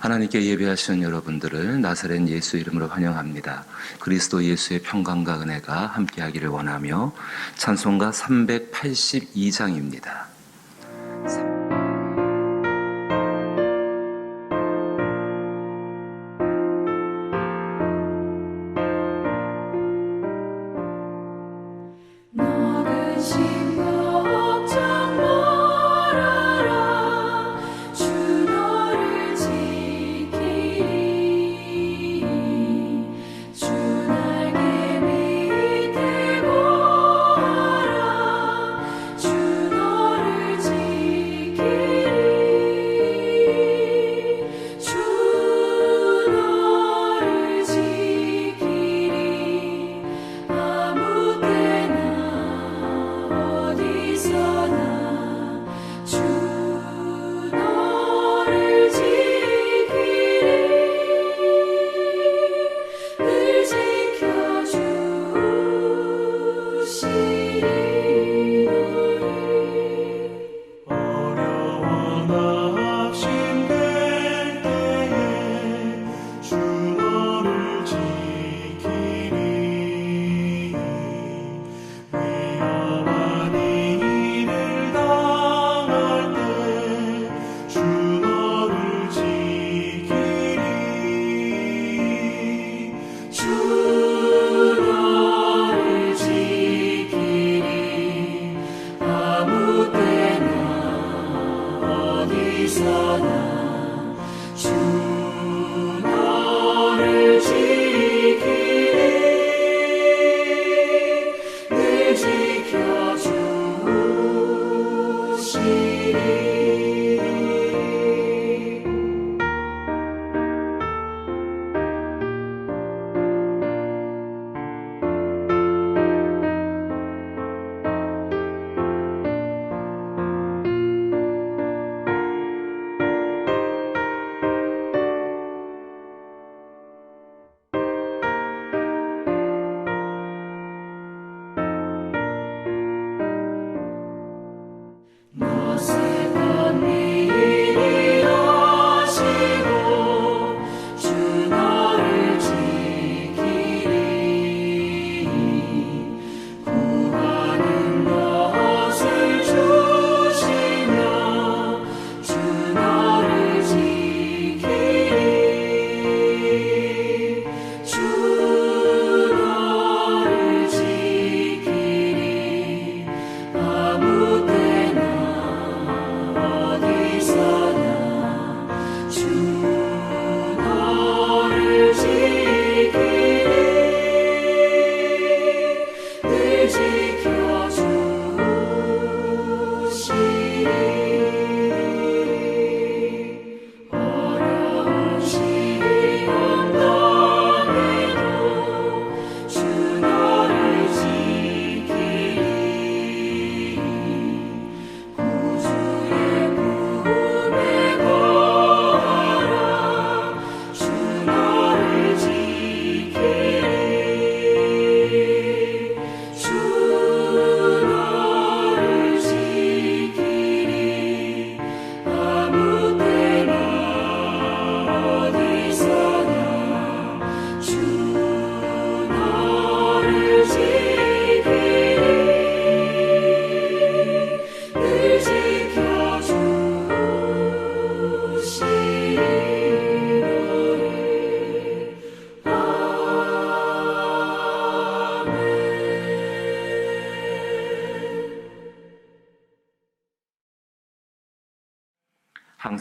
하나님께 예배하시는 여러분들을 나사렛 예수 이름으로 환영합니다. 그리스도 예수의 평강과 은혜가 함께하기를 원하며 찬송가 382장입니다.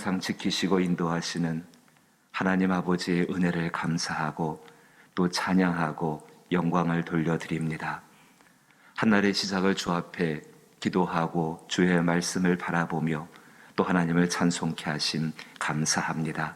항상 지키시고 인도하시는 하나님 아버지의 은혜를 감사하고 또 찬양하고 영광을 돌려드립니다. 한날의 시작을 주 앞에 기도하고 주의 말씀을 바라보며 또 하나님을 찬송케 하심 감사합니다.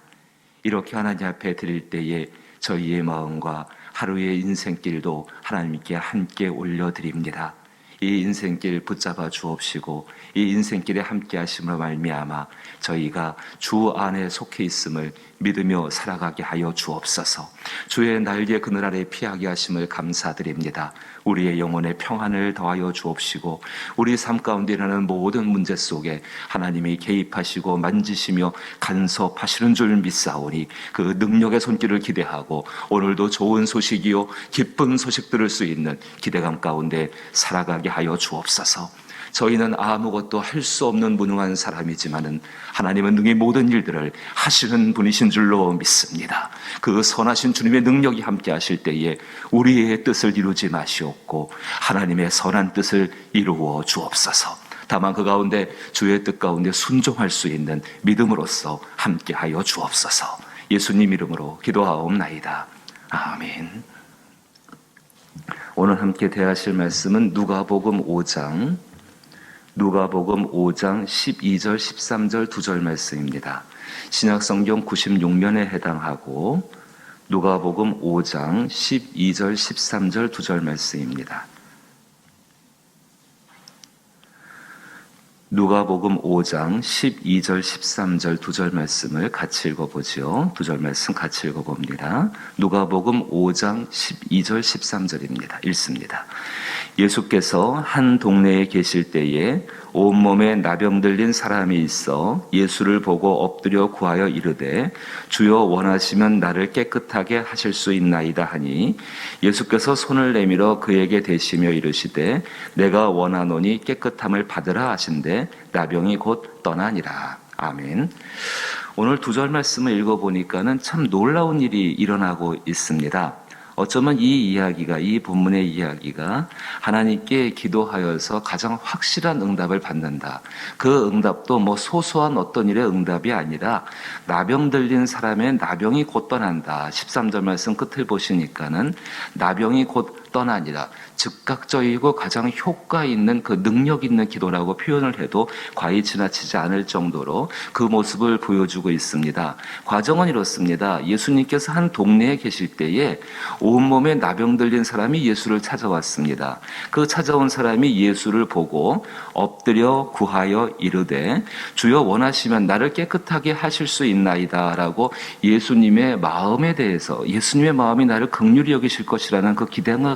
이렇게 하나님 앞에 드릴 때에 저희의 마음과 하루의 인생길도 하나님께 함께 올려드립니다. 이 인생길 붙잡아 주옵시고 이 인생길에 함께 하심으로 말미암아 저희가 주 안에 속해 있음을 믿으며 살아가게 하여 주옵소서. 주의 날개 그늘 아래 피하게 하심을 감사드립니다. 우리의 영혼에 평안을 더하여 주옵시고 우리 삶 가운데 일어나는 모든 문제 속에 하나님이 개입하시고 만지시며 간섭하시는 줄 믿사오니 그 능력의 손길을 기대하고 오늘도 좋은 소식이요 기쁜 소식 들을 수 있는 기대감 가운데 살아가게 하여 주옵소서. 저희는 아무것도 할 수 없는 무능한 사람이지만은 하나님은 능히 모든 일들을 하시는 분이신 줄로 믿습니다. 그 선하신 주님의 능력이 함께 하실 때에 우리의 뜻을 이루지 마시옵고 하나님의 선한 뜻을 이루어 주옵소서. 다만 그 가운데 주의 뜻 가운데 순종할 수 있는 믿음으로써 함께 하여 주옵소서. 예수님 이름으로 기도하옵나이다. 아멘. 오늘 함께 대하실 말씀은 누가복음 5장 12절 13절 2절 말씀입니다. 신약성경 96면에 해당하고 누가복음 5장 12절 13절 2절 말씀입니다. 누가복음 5장 12절 13절 2절 말씀을 같이 읽어보죠. 2절 말씀 같이 읽어봅니다. 누가복음 5장 12절 13절입니다. 읽습니다. 예수께서 한 동네에 계실 때에 온몸에 나병 들린 사람이 있어 예수를 보고 엎드려 구하여 이르되 주여 원하시면 나를 깨끗하게 하실 수 있나이다 하니 예수께서 손을 내밀어 그에게 대시며 이르시되 내가 원하노니 깨끗함을 받으라 하신대 나병이 곧 떠나니라. 아멘. 오늘 2절 말씀을 읽어보니까는 참 놀라운 일이 일어나고 있습니다. 어쩌면 이 본문의 이야기가 하나님께 기도하여서 가장 확실한 응답을 받는다. 그 응답도 소소한 어떤 일의 응답이 아니라 나병 들린 사람의 나병이 곧 떠난다. 13절 말씀 끝을 보시니까는 나병이 곧 떠나니라. 즉각적이고 가장 효과 있는 그 능력 있는 기도라고 표현을 해도 과히 지나치지 않을 정도로 그 모습을 보여주고 있습니다. 과정은 이렇습니다. 예수님께서 한 동네에 계실 때에 온몸에 나병 들린 사람이 예수를 찾아왔습니다. 그 찾아온 사람이 예수를 보고 엎드려 구하여 이르되 주여 원하시면 나를 깨끗하게 하실 수 있나이다 라고 예수님의 마음에 대해서 예수님의 마음이 나를 긍휼히 여기실 것이라는 그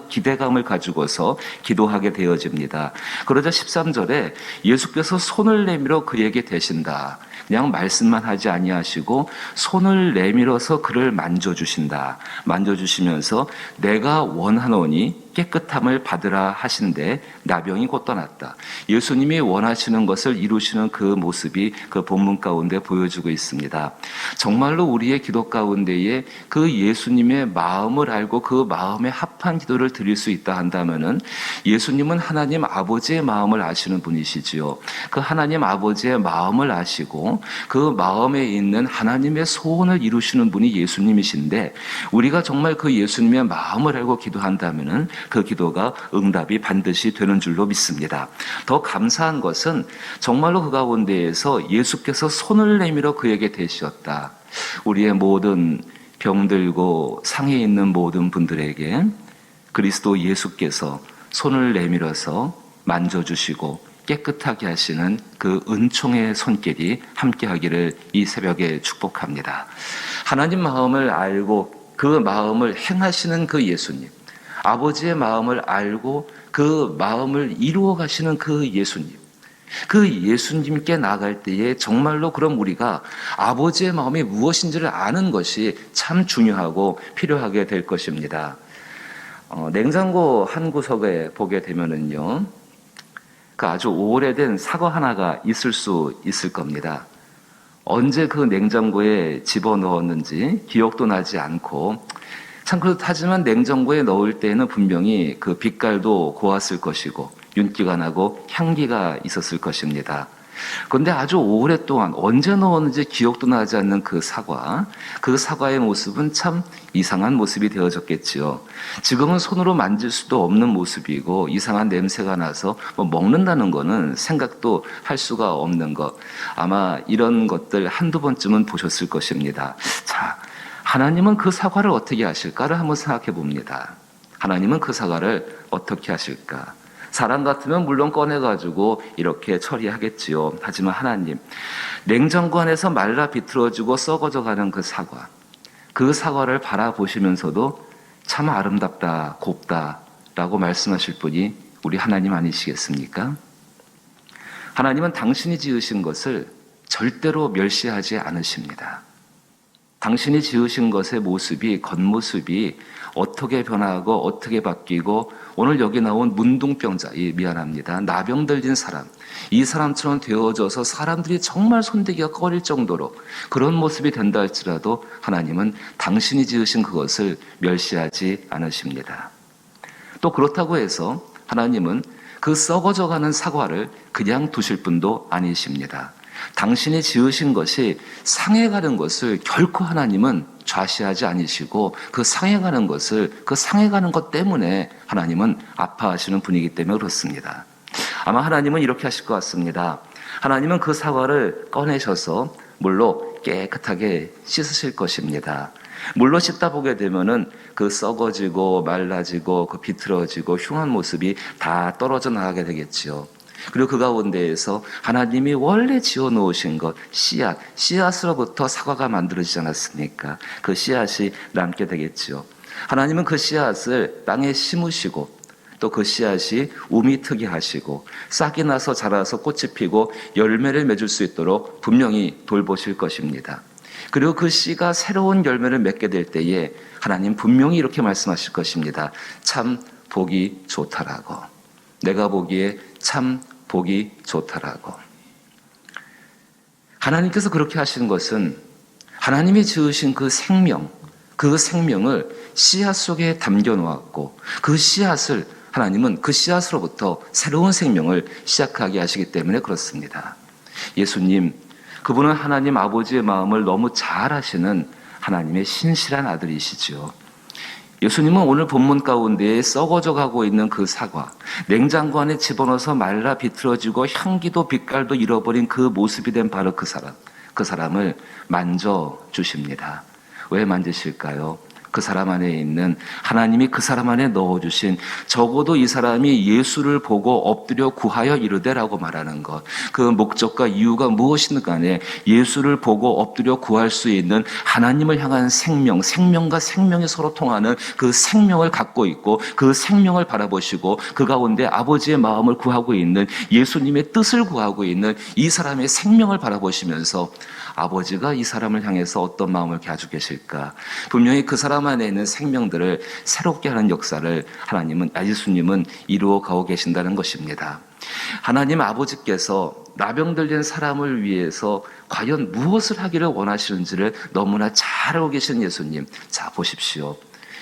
기대감을 가지고서 기도하게 되어집니다. 그러자 13절에 예수께서 손을 내밀어 그에게 대신다. 그냥 말씀만 하지 아니하시고 손을 내밀어서 그를 만져주신다. 만져주시면서 내가 원하노니 깨끗함을 받으라 하신데 나병이 곧 떠났다. 예수님이 원하시는 것을 이루시는 그 모습이 그 본문 가운데 보여주고 있습니다. 정말로 우리의 기도 가운데에 그 예수님의 마음을 알고 그 마음에 합한 기도를 드릴 수 있다 한다면은 예수님은 하나님 아버지의 마음을 아시는 분이시지요. 그 하나님 아버지의 마음을 아시고 그 마음에 있는 하나님의 소원을 이루시는 분이 예수님이신데 우리가 정말 그 예수님의 마음을 알고 기도한다면은 그 기도가 응답이 반드시 되는 줄로 믿습니다. 더 감사한 것은 정말로 그 가운데에서 예수께서 손을 내밀어 그에게 대시었다. 우리의 모든 병들고 상해 있는 모든 분들에게 그리스도 예수께서 손을 내밀어서 만져주시고 깨끗하게 하시는 그 은총의 손길이 함께하기를 이 새벽에 축복합니다. 하나님 마음을 알고 그 마음을 행하시는 그 예수님, 아버지의 마음을 알고 그 마음을 이루어 가시는 그 예수님, 그 예수님께 나아갈 때에 정말로 그럼 우리가 아버지의 마음이 무엇인지를 아는 것이 참 중요하고 필요하게 될 것입니다. 냉장고 한 구석에 보게 되면은요, 그 아주 오래된 사과 하나가 있을 수 있을 겁니다. 언제 그 냉장고에 집어넣었는지 기억도 나지 않고 참 그렇다지만 냉장고에 넣을 때에는 분명히 그 빛깔도 고왔을 것이고 윤기가 나고 향기가 있었을 것입니다. 그런데 아주 오랫동안 언제 넣었는지 기억도 나지 않는 그 사과의 모습은 참 이상한 모습이 되어졌겠지요. 지금은 손으로 만질 수도 없는 모습이고 이상한 냄새가 나서 먹는다는 거는 생각도 할 수가 없는 것. 아마 이런 것들 한두 번쯤은 보셨을 것입니다. 자, 하나님은 그 사과를 어떻게 하실까를 한번 생각해 봅니다. 하나님은 그 사과를 어떻게 하실까? 사람 같으면 물론 꺼내가지고 이렇게 처리하겠지요. 하지만 하나님, 냉장고 안에서 말라 비틀어지고 썩어져가는 그 사과를 바라보시면서도 참 아름답다, 곱다 라고 말씀하실 분이 우리 하나님 아니시겠습니까? 하나님은 당신이 지으신 것을 절대로 멸시하지 않으십니다. 당신이 지으신 것의 모습이, 겉모습이 어떻게 변하고 어떻게 바뀌고 오늘 여기 나온 문둥병자, 미안합니다. 나병 들린 사람, 이 사람처럼 되어져서 사람들이 정말 손대기가 꺼릴 정도로 그런 모습이 된다 할지라도 하나님은 당신이 지으신 그것을 멸시하지 않으십니다. 또 그렇다고 해서 하나님은 그 썩어져가는 사과를 그냥 두실 분도 아니십니다. 당신이 지으신 것이 상해가는 것을 결코 하나님은 좌시하지 않으시고 그 상해가는 것 때문에 하나님은 아파하시는 분이기 때문에 그렇습니다. 아마 하나님은 이렇게 하실 것 같습니다. 하나님은 그 사과를 꺼내셔서 물로 깨끗하게 씻으실 것입니다. 물로 씻다 보게 되면은 그 썩어지고 말라지고 그 비틀어지고 흉한 모습이 다 떨어져 나가게 되겠지요. 그리고 그 가운데에서 하나님이 원래 지어 놓으신 것, 씨앗으로부터 사과가 만들어지지 않았습니까? 그 씨앗이 남게 되겠지요. 하나님은 그 씨앗을 땅에 심으시고 또 그 씨앗이 움이 트게 하시고 싹이 나서 자라서 꽃이 피고 열매를 맺을 수 있도록 분명히 돌보실 것입니다. 그리고 그 씨가 새로운 열매를 맺게 될 때에 하나님 분명히 이렇게 말씀하실 것입니다. 참 보기 좋다라고. 내가 보기에 참 보기 좋다라고. 하나님께서 그렇게 하시는 것은 하나님이 지으신 그 생명을 씨앗 속에 담겨 놓았고 그 씨앗을 하나님은 그 씨앗으로부터 새로운 생명을 시작하게 하시기 때문에 그렇습니다. 예수님, 그분은 하나님 아버지의 마음을 너무 잘 아시는 하나님의 신실한 아들이시죠. 예수님은 오늘 본문 가운데에 썩어져 가고 있는 그 사과, 냉장고 안에 집어넣어서 말라 비틀어지고 향기도 빛깔도 잃어버린 그 모습이 된 바로 그 사람을 만져주십니다. 왜 만지실까요? 그 사람 안에 있는 하나님이 그 사람 안에 넣어주신 적어도 이 사람이 예수를 보고 엎드려 구하여 이르되라고 말하는 것, 그 목적과 이유가 무엇이든 간에 예수를 보고 엎드려 구할 수 있는 하나님을 향한 생명과 생명이 서로 통하는 그 생명을 갖고 있고 그 생명을 바라보시고 그 가운데 아버지의 마음을 구하고 있는 예수님의 뜻을 구하고 있는 이 사람의 생명을 바라보시면서 아버지가 이 사람을 향해서 어떤 마음을 가지고 계실까? 분명히 그 사람 안에 있는 생명들을 새롭게 하는 역사를 예수님은 이루어 가고 계신다는 것입니다. 하나님 아버지께서 나병 들린 사람을 위해서 과연 무엇을 하기를 원하시는지를 너무나 잘 알고 계신 예수님. 자, 보십시오.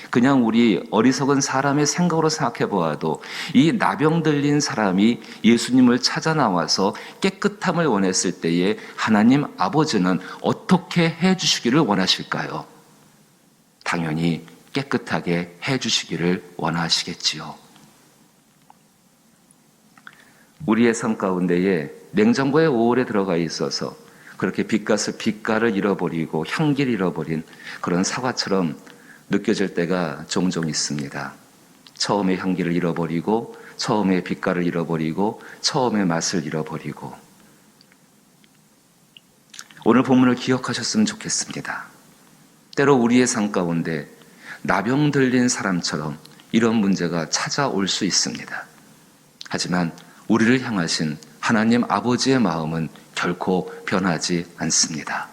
그냥 우리 어리석은 사람의 생각으로 생각해 보아도 이 나병 들린 사람이 예수님을 찾아 나와서 깨끗함을 원했을 때에 하나님 아버지는 어떻게 해 주시기를 원하실까요? 당연히 깨끗하게 해 주시기를 원하시겠지요. 우리의 삶 가운데에 냉장고에 오래 들어가 있어서 그렇게 빛깔을 잃어버리고 향기를 잃어버린 그런 사과처럼 느껴질 때가 종종 있습니다. 처음에 향기를 잃어버리고 처음에 빛깔을 잃어버리고 처음에 맛을 잃어버리고 오늘 본문을 기억하셨으면 좋겠습니다. 때로 우리의 삶 가운데 나병 들린 사람처럼 이런 문제가 찾아올 수 있습니다. 하지만 우리를 향하신 하나님 아버지의 마음은 결코 변하지 않습니다.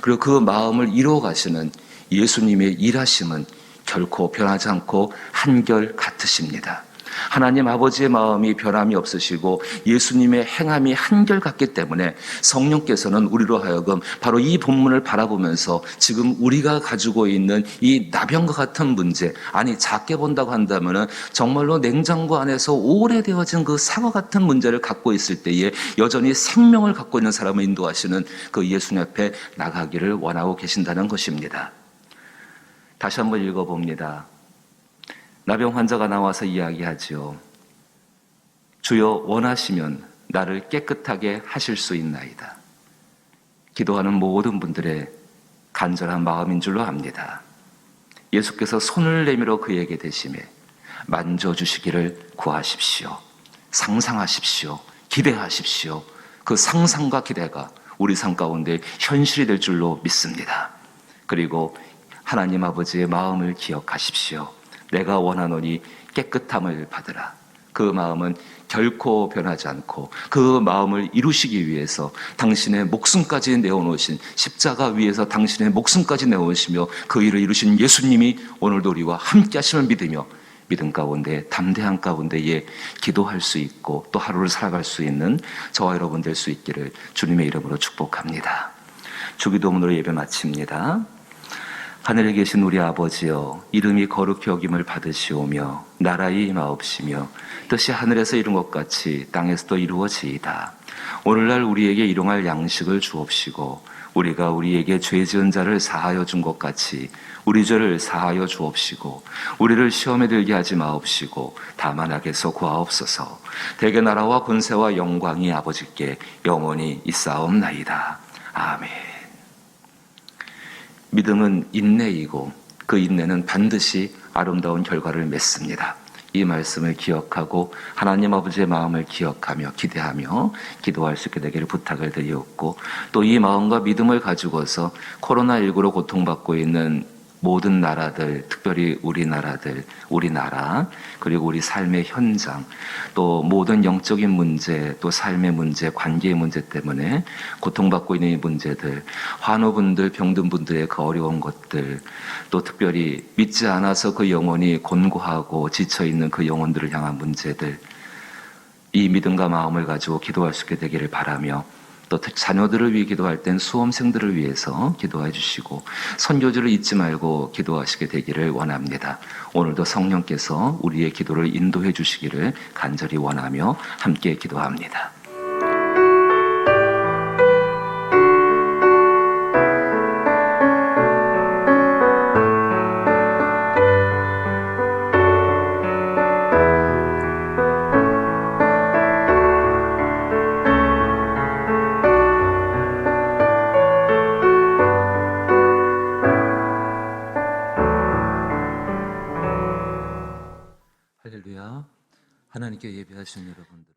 그리고 그 마음을 이루어 가시는 예수님의 일하심은 결코 변하지 않고 한결 같으십니다. 하나님 아버지의 마음이 변함이 없으시고 예수님의 행함이 한결같기 때문에 성령께서는 우리로 하여금 바로 이 본문을 바라보면서 지금 우리가 가지고 있는 이 나병과 같은 문제, 아니 작게 본다고 한다면 정말로 냉장고 안에서 오래되어진 그 사과 같은 문제를 갖고 있을 때에 여전히 생명을 갖고 있는 사람을 인도하시는 그 예수님 앞에 나가기를 원하고 계신다는 것입니다. 다시 한번 읽어봅니다. 나병 환자가 나와서 이야기하지요. 주여 원하시면 나를 깨끗하게 하실 수 있나이다. 기도하는 모든 분들의 간절한 마음인 줄로 압니다. 예수께서 손을 내밀어 그에게 대심해 만져주시기를 구하십시오. 상상하십시오. 기대하십시오. 그 상상과 기대가 우리 삶 가운데 현실이 될 줄로 믿습니다. 그리고 하나님 아버지의 마음을 기억하십시오. 내가 원하노니 깨끗함을 받으라. 그 마음은 결코 변하지 않고 그 마음을 이루시기 위해서 당신의 목숨까지 내어놓으신, 십자가 위에서 당신의 목숨까지 내어놓으시며 그 일을 이루신 예수님이 오늘도 우리와 함께 하심을 믿으며 믿음 가운데, 담대한 가운데에 기도할 수 있고 또 하루를 살아갈 수 있는 저와 여러분 될 수 있기를 주님의 이름으로 축복합니다. 주기도문으로 예배 마칩니다. 하늘에 계신 우리 아버지여, 이름이 거룩히 여김을 받으시오며 나라의 임하옵시며 뜻이 하늘에서 이룬 것 같이 땅에서도 이루어지이다. 오늘날 우리에게 일용할 양식을 주옵시고 우리가 우리에게 죄 지은 자를 사하여 준 것 같이 우리 죄를 사하여 주옵시고 우리를 시험에 들게 하지 마옵시고 다만 악에서 구하옵소서. 대개 나라와 권세와 영광이 아버지께 영원히 있사옵나이다. 아멘. 믿음은 인내이고 그 인내는 반드시 아름다운 결과를 맺습니다. 이 말씀을 기억하고 하나님 아버지의 마음을 기억하며 기대하며 기도할 수 있게 되기를 부탁을 드리었고, 또 이 마음과 믿음을 가지고서 코로나19로 고통받고 있는 모든 나라들, 특별히 우리나라, 그리고 우리 삶의 현장, 또 모든 영적인 문제, 또 삶의 문제, 관계의 문제 때문에 고통받고 있는 이 문제들, 환우분들, 병든 분들의 그 어려운 것들, 또 특별히 믿지 않아서 그 영혼이 곤고하고 지쳐있는 그 영혼들을 향한 문제들, 이 믿음과 마음을 가지고 기도할 수 있게 되기를 바라며, 또 자녀들을 위해 기도할 땐 수험생들을 위해서 기도해 주시고 선교지를 잊지 말고 기도하시게 되기를 원합니다. 오늘도 성령께서 우리의 기도를 인도해 주시기를 간절히 원하며 함께 기도합니다. 할렐루야. 하나님께 예배하시는 여러분들